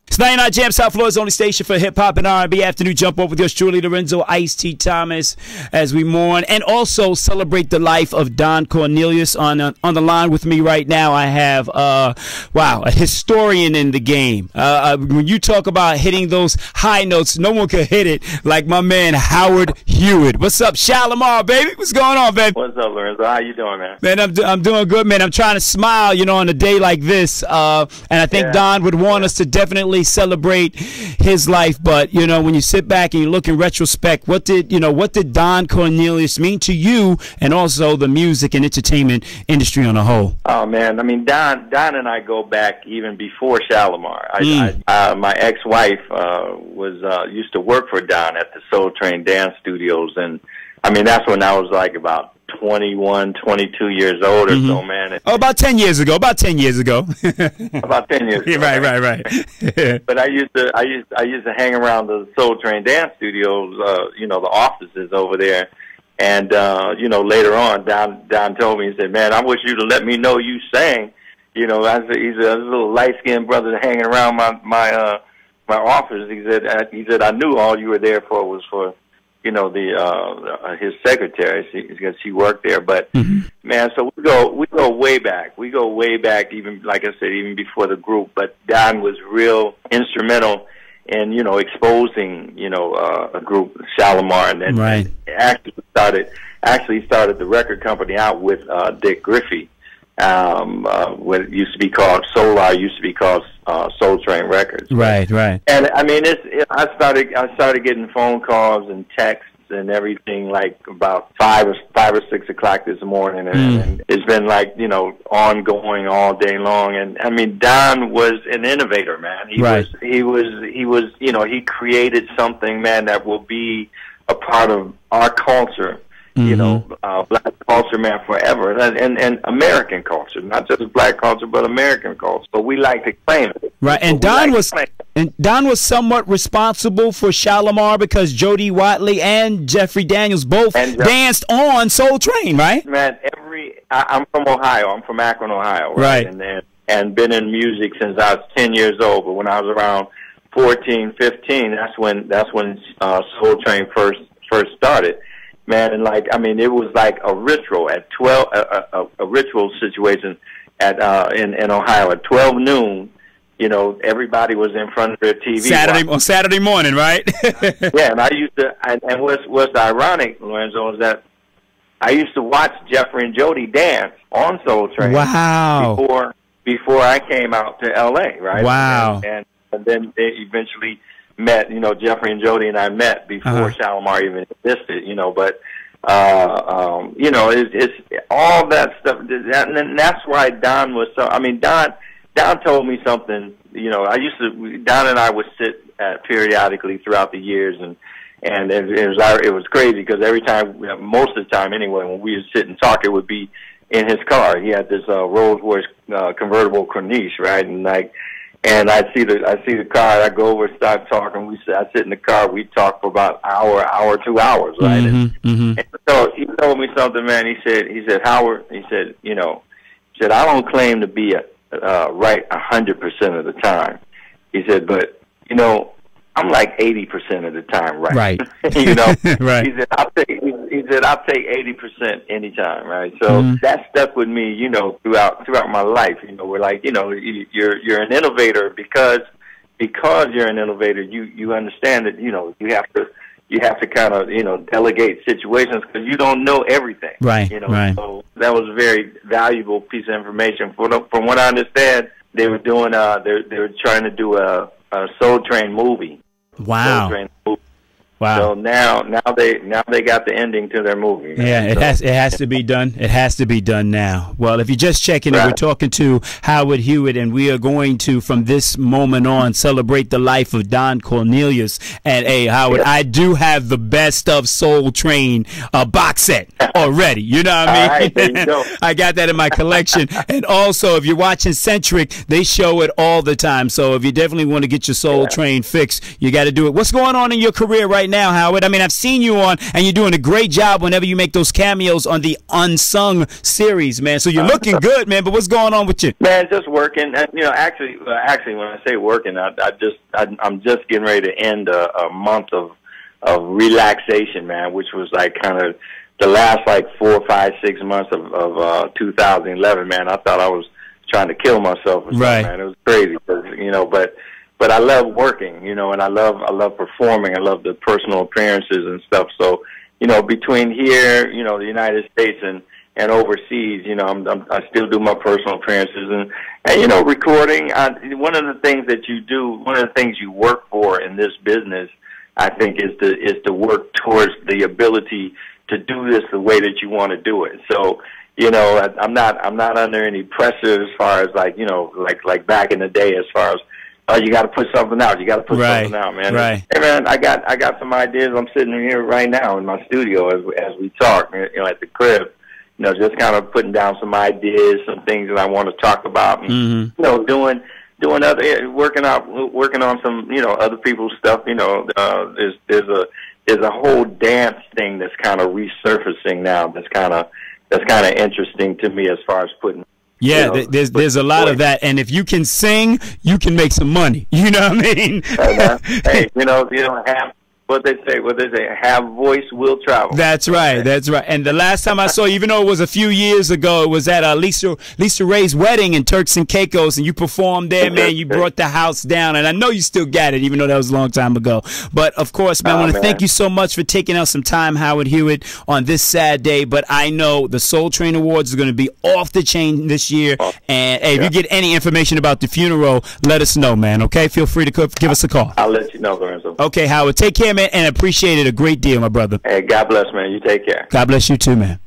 It's 99 Jam, South Florida's only station for hip-hop and R&B. Afternoon jump off with yours truly, Lorenzo, Ice-T Thomas, as we mourn and also celebrate the life of Don Cornelius. On the line with me right now, I have, wow, a historian in the game. When you talk about hitting those high notes, no one could hit it like my man Howard Hewett. What's up, Shalimar, baby? What's going on, baby? What's up, Lorenzo? How you doing, man? Man, I'm doing good, man. I'm trying to smile, you know, on a day like this. And I think Don would want us to definitely celebrate his life. But, you know, when you sit back and you look in retrospect, what did Don Cornelius mean to you and also the music and entertainment industry on a whole? Oh, man. I mean, Don and I go back even before Shalimar. My ex-wife used to work for Don at the Soul Train Dance Studios. And, I mean, that's when I was like about 21, 22 years old or so, man. About 10 years ago. About 10 years ago. About 10 years ago. Right. But I used to hang around the Soul Train Dance Studios, you know, the offices over there. And you know, later on, Don told me, he said, "Man, I wish you'd let me know you sang." You know, he's a little light-skinned brother hanging around my office. He said, "I knew all you were there for was for, you know, his secretary, because she worked there." But man, so we go way back. We go way back, even like I said, even before the group. But Don was real instrumental in, you know, exposing, you know, a group, Shalimar, and then actually started the record company out with Dick Griffey. What it used to be called Solar, used to be called Soul Train Records. Right. And I mean, I started getting phone calls and texts and everything like about 5 or 6 o'clock this morning, and it's been like, you know, ongoing all day long. And I mean, Don was an innovator, man. He was, you know, he created something, man, that will be a part of our culture. You know, black culture, man, forever, and American culture, not just black culture, but American culture. So we like to claim it. Right, and Don was somewhat responsible for Shalimar because Jody Watley and Jeffrey Daniels both danced on Soul Train, right? Man, I'm from Ohio. I'm from Akron, Ohio, right? And been in music since I was 10 years old. But when I was around 14, 15, that's when Soul Train first started. Man, and like, I mean, it was like a ritual at 12, a ritual situation at in Ohio at 12 noon. You know, everybody was in front of their TV on Saturday morning, right? Yeah, and I used to, and what's ironic, Lorenzo, is that I used to watch Jeffrey and Jody dance on Soul Train. Wow. Before I came out to L.A., right? Wow. And then they eventually met, you know, Jeffrey and Jody and I met before Shalimar even existed, you know, but, you know, it's all that stuff, and that's why Don was so, I mean, Don told me something, you know, Don and I would sit periodically throughout the years, and it was crazy, because every time, most of the time anyway, when we would sit and talk, it would be in his car. He had this Rolls-Royce convertible Corniche, right, and I see the car. I go over and start talking. I sit in the car. We talk for about hour, 2 hours, right? And so he told me something, man. He said, Howard. He said, you know, I don't claim to be right 100% of the time. He said, but you know, I'm like 80% of the time, right? You know, right. He said, I'll take 80% anytime, right? So that stuck with me, you know, throughout my life. You know, we're like, you know, you're an innovator because you're an innovator. You understand that, you know, you have to kind of, you know, delegate situations because you don't know everything, right? You know, so that was a very valuable piece of information. From what I understand, they were doing they were trying to do a Soul Train movie. Wow. Soul Train movie. Wow. So now they got the ending to their movie. Yeah, it has to be done. It has to be done now. Well, if you're just checking in, we're talking to Howard Hewett, and we are going to, from this moment on, celebrate the life of Don Cornelius. And hey, Howard, I do have the best of Soul Train box set already. You know what I mean? All right, there you go. I got that in my collection. And also, if you're watching Centric, they show it all the time. So if you definitely want to get your Soul Train fix, you got to do it. What's going on in your career right right now, Howard. I mean, I've seen you on, and you're doing a great job whenever you make those cameos on the Unsung series, man. So you're looking good, man. But what's going on with you? Man, just working. You know, actually, when I say working, I'm just getting ready to end a month of relaxation, man, which was like kind of the last like 4, 5, 6 months of 2011, man. I thought I was trying to kill myself or something, man. It was crazy, you know, but I love working, you know, and I love performing. I love the personal appearances and stuff. So, you know, between here, you know, the United States and overseas, you know, I still do my personal appearances and you know, recording. One of the things that you do, one of the things you work for in this business, I think, is to work towards the ability to do this the way that you want to do it. So, you know, I'm not under any pressure as far as like, you know, like back in the day, as far as, oh, you got to put something out. You got to put something out, man. Right. Hey, man, I got some ideas. I'm sitting here right now in my studio as we talk, you know, at the crib. You know, just kind of putting down some ideas, some things that I want to talk about, and you know, doing other working on some, you know, other people's stuff. You know, there's a whole dance thing that's kind of resurfacing now. That's kind of interesting to me as far as putting. Yeah, you know, there's a lot of that, and if you can sing, you can make some money. You know what I mean? Hey, you know, what they say, have voice, will travel. That's right, that's right. And the last time I saw you, even though it was a few years ago, it was at Lisa Ray's wedding in Turks and Caicos, and you performed there, man. You brought the house down, and I know you still got it, even though that was a long time ago. But, of course, man, I want to thank you so much for taking out some time, Howard Hewett, on this sad day. But I know the Soul Train Awards are going to be off the chain this year. And, hey, if you get any information about the funeral, let us know, man, okay? Feel free to give us a call. I'll let you know, Lorenzo. Okay, Howard, take care, man, and appreciate it a great deal, my brother. Hey, God bless, man. You take care. God bless you too, man.